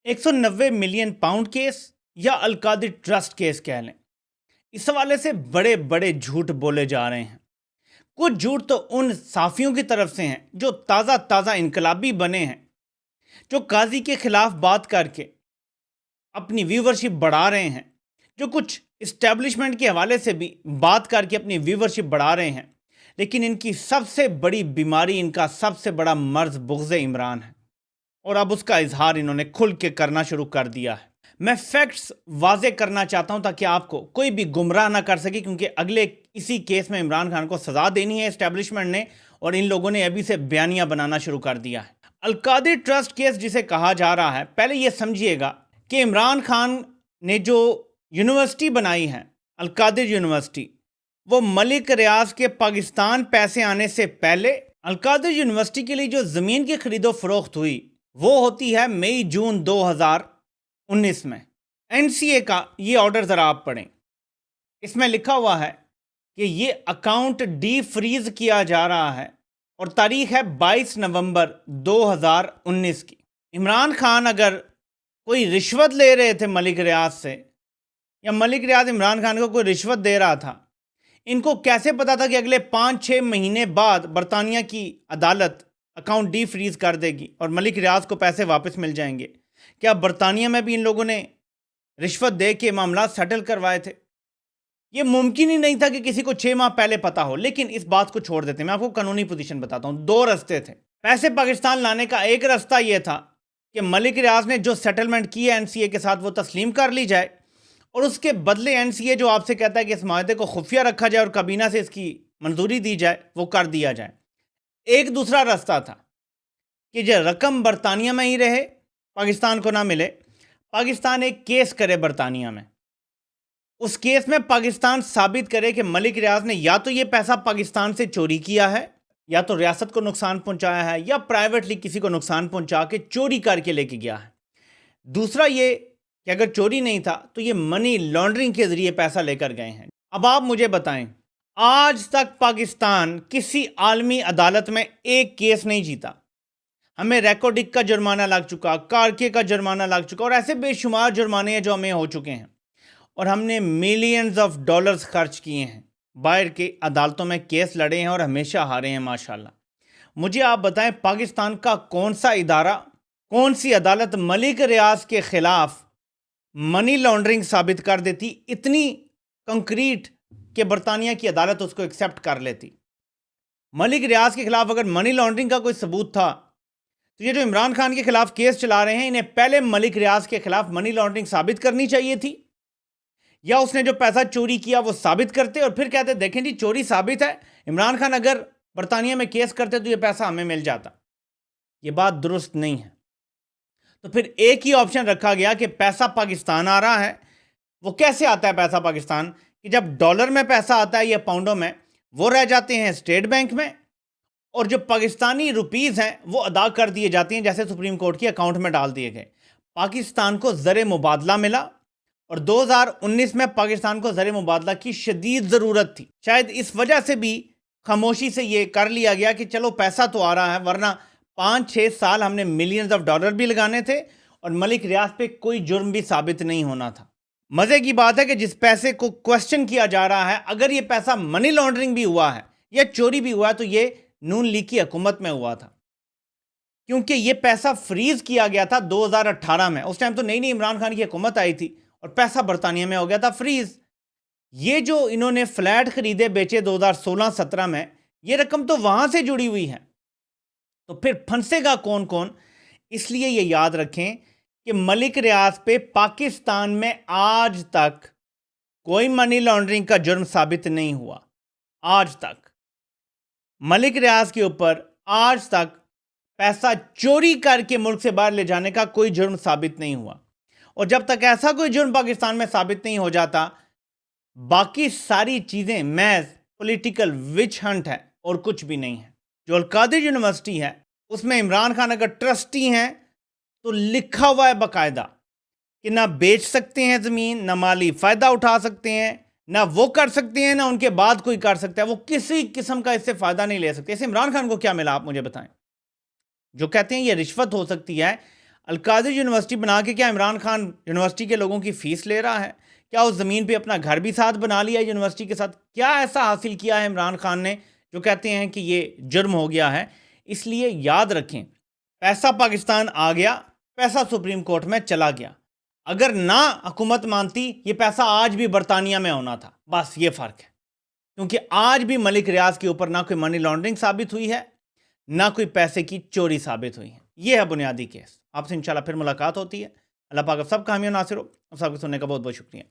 190 million pound case یا al-Qadri trust case کہہ لیں، اس حوالے سے بڑے بڑے جھوٹ بولے جا رہے ہیں۔ کچھ جھوٹ تو ان صحافیوں کی طرف سے ہیں جو تازہ تازہ انقلابی بنے ہیں، جو قاضی کے خلاف بات کر کے اپنی ویورشپ بڑھا رہے ہیں، جو کچھ اسٹیبلشمنٹ کے حوالے سے بھی بات کر کے اپنی ویورشپ بڑھا رہے ہیں، لیکن ان کی سب سے بڑی بیماری، ان کا سب سے بڑا مرض بغض عمران ہے، اور اب اس کا اظہار انہوں نے کھل کے کرنا شروع کر دیا ہے۔ میں فیکٹس واضح کرنا چاہتا ہوں تاکہ آپ کو کوئی بھی گمراہ نہ کر سکے، کیونکہ اگلے اسی کیس میں عمران خان کو سزا دینی ہے اسٹیبلشمنٹ نے، اور ان لوگوں نے ابھی سے بیانیہ بنانا شروع کر دیا ہے۔ القادری ٹرسٹ کیس جسے کہا جا رہا ہے، پہلے یہ سمجھیے گا کہ عمران خان نے جو یونیورسٹی بنائی ہے، القادری یونیورسٹی، وہ ملک ریاض کے پاکستان پیسے آنے سے پہلے القادری یونیورسٹی کے لیے جو زمین کی خرید و فروخت ہوئی وہ ہوتی ہے مئی جون 2019 میں۔ این سی اے کا یہ آرڈر ذرا آپ پڑھیں، اس میں لکھا ہوا ہے کہ یہ اکاؤنٹ ڈی فریز کیا جا رہا ہے، اور تاریخ ہے 22 نومبر 2019 کی۔ عمران خان اگر کوئی رشوت لے رہے تھے ملک ریاض سے، یا ملک ریاض عمران خان کو کوئی رشوت دے رہا تھا، ان کو کیسے پتا تھا کہ اگلے 5-6 مہینے بعد برطانیہ کی عدالت اکاؤنٹ ڈی فریز کر دے گی اور ملک ریاض کو پیسے واپس مل جائیں گے؟ کیا برطانیہ میں بھی ان لوگوں نے رشوت دے کے معاملات سیٹل کروائے تھے؟ یہ ممکن ہی نہیں تھا کہ کسی کو 6 ماہ پہلے پتا ہو۔ لیکن اس بات کو چھوڑ دیتے ہیں، میں آپ کو قانونی پوزیشن بتاتا ہوں۔ 2 رستے تھے پیسے پاکستان لانے کا۔ ایک رستہ یہ تھا کہ ملک ریاض نے جو سیٹلمنٹ کی ہے این سی اے کے ساتھ وہ تسلیم کر لی جائے، اور اس کے بدلے این سی اے جو آپ سے کہتا ہے کہ اس معاہدے کو خفیہ رکھا جائے اور کابینہ سے اس کی منظوری دی جائے، وہ کر دیا جائے۔ ایک دوسرا رستہ تھا کہ جو رقم برطانیہ میں ہی رہے، پاکستان کو نہ ملے، پاکستان ایک کیس کرے برطانیہ میں، اس کیس میں پاکستان ثابت کرے کہ ملک ریاض نے یا تو یہ پیسہ پاکستان سے چوری کیا ہے، یا تو ریاست کو نقصان پہنچایا ہے، یا پرائیویٹلی کسی کو نقصان پہنچا کے چوری کر کے لے کے گیا ہے۔ دوسرا یہ کہ اگر چوری نہیں تھا تو یہ منی لانڈرنگ کے ذریعے پیسہ لے کر گئے ہیں۔ اب آپ مجھے بتائیں، آج تک پاکستان کسی عالمی عدالت میں ایک کیس نہیں جیتا۔ ہمیں ریکارڈک کا جرمانہ لگ چکا، کارکے کا جرمانہ لگ چکا، اور ایسے بے شمار جرمانے ہیں جو ہمیں ہو چکے ہیں، اور ہم نے ملینز آف ڈالرز خرچ کیے ہیں، باہر کے عدالتوں میں کیس لڑے ہیں اور ہمیشہ ہارے ہیں ماشاءاللہ۔ مجھے آپ بتائیں، پاکستان کا کون سا ادارہ، کون سی عدالت ملک ریاض کے خلاف منی لانڈرنگ ثابت کر دیتی اتنی کنکریٹ کہ برطانیہ کی عدالت اس کو ایکسیپٹ کر لیتی؟ ملک ریاض کے خلاف اگر منی لانڈرنگ کا کوئی ثبوت تھا تو یہ جو عمران خان کے خلاف کیس چلا رہے ہیں، انہیں پہلے ملک ریاض کے خلاف منی لانڈرنگ ثابت کرنی چاہیے تھی، یا اس نے جو پیسہ چوری کیا وہ ثابت کرتے اور پھر کہتے دیکھیں جی چوری ثابت ہے، عمران خان اگر برطانیہ میں کیس کرتے تو یہ پیسہ ہمیں مل جاتا۔ یہ بات درست نہیں ہے۔ تو پھر ایک ہی آپشن رکھا گیا کہ پیسہ پاکستان آ رہا ہے۔ وہ کیسے آتا ہے پیسہ پاکستان؟ کہ جب ڈالر میں پیسہ آتا ہے یا پاؤنڈوں میں، وہ رہ جاتے ہیں اسٹیٹ بینک میں، اور جو پاکستانی روپیز ہیں وہ ادا کر دیے جاتے ہیں، جیسے سپریم کورٹ کی اکاؤنٹ میں ڈال دیے گئے۔ پاکستان کو زر مبادلہ ملا، اور 2019 میں پاکستان کو زر مبادلہ کی شدید ضرورت تھی۔ شاید اس وجہ سے بھی خاموشی سے یہ کر لیا گیا کہ چلو پیسہ تو آ رہا ہے، ورنہ 5-6 سال ہم نے ملینز آف ڈالر بھی لگانے تھے اور ملک ریاض پہ کوئی جرم بھی ثابت نہیں ہونا تھا۔ مزے کی بات ہے کہ جس پیسے کو کوسچن کیا جا رہا ہے، اگر یہ پیسہ منی لانڈرنگ بھی ہوا ہے یا چوری بھی ہوا ہے تو یہ نون لیگ کی حکومت میں ہوا تھا، کیونکہ یہ پیسہ فریز کیا گیا تھا 2018 میں۔ اس ٹائم تو نئی عمران خان کی حکومت آئی تھی اور پیسہ برطانیہ میں ہو گیا تھا فریز۔ یہ جو انہوں نے فلیٹ خریدے بیچے 2016-17 میں، یہ رقم تو وہاں سے جڑی ہوئی ہے، تو پھر پھنسے گا کون کون؟ اس لیے یہ یاد رکھیں کہ ملک ریاض پہ پاکستان میں آج تک کوئی منی لانڈرنگ کا جرم ثابت نہیں ہوا۔ آج تک ملک ریاض کے اوپر آج تک پیسہ چوری کر کے ملک سے باہر لے جانے کا کوئی جرم ثابت نہیں ہوا، اور جب تک ایسا کوئی جرم پاکستان میں ثابت نہیں ہو جاتا، باقی ساری چیزیں محض پولیٹیکل وچ ہنٹ ہے اور کچھ بھی نہیں ہے۔ جو القادری یونیورسٹی ہے، اس میں عمران خان اگر ٹرسٹی ہیں تو لکھا ہوا ہے باقاعدہ کہ نہ بیچ سکتے ہیں زمین، نہ مالی فائدہ اٹھا سکتے ہیں، نہ وہ کر سکتے ہیں، نہ ان کے بعد کوئی کر سکتا ہے، وہ کسی قسم کا اس سے فائدہ نہیں لے سکتے۔ اسے عمران خان کو کیا ملا آپ مجھے بتائیں؟ جو کہتے ہیں یہ رشوت ہو سکتی ہے، القادر یونیورسٹی بنا کے کیا عمران خان یونیورسٹی کے لوگوں کی فیس لے رہا ہے؟ کیا اس زمین پہ اپنا گھر بھی ساتھ بنا لیا یونیورسٹی کے ساتھ؟ کیا ایسا حاصل کیا ہے عمران خان نے جو کہتے ہیں کہ یہ جرم ہو گیا ہے؟ اس لیے یاد رکھیں، پیسہ پاکستان آ گیا، پیسہ سپریم کورٹ میں چلا گیا۔ اگر نہ حکومت مانتی، یہ پیسہ آج بھی برطانیہ میں ہونا تھا۔ بس یہ فرق ہے، کیونکہ آج بھی ملک ریاض کے اوپر نہ کوئی منی لانڈرنگ ثابت ہوئی ہے، نہ کوئی پیسے کی چوری ثابت ہوئی ہے۔ یہ ہے بنیادی کیس۔ آپ سے انشاءاللہ پھر ملاقات ہوتی ہے۔ اللہ پاک آپ سب کا حامی و ناصر ہو۔ آپ سب کو سننے کا بہت بہت شکریہ۔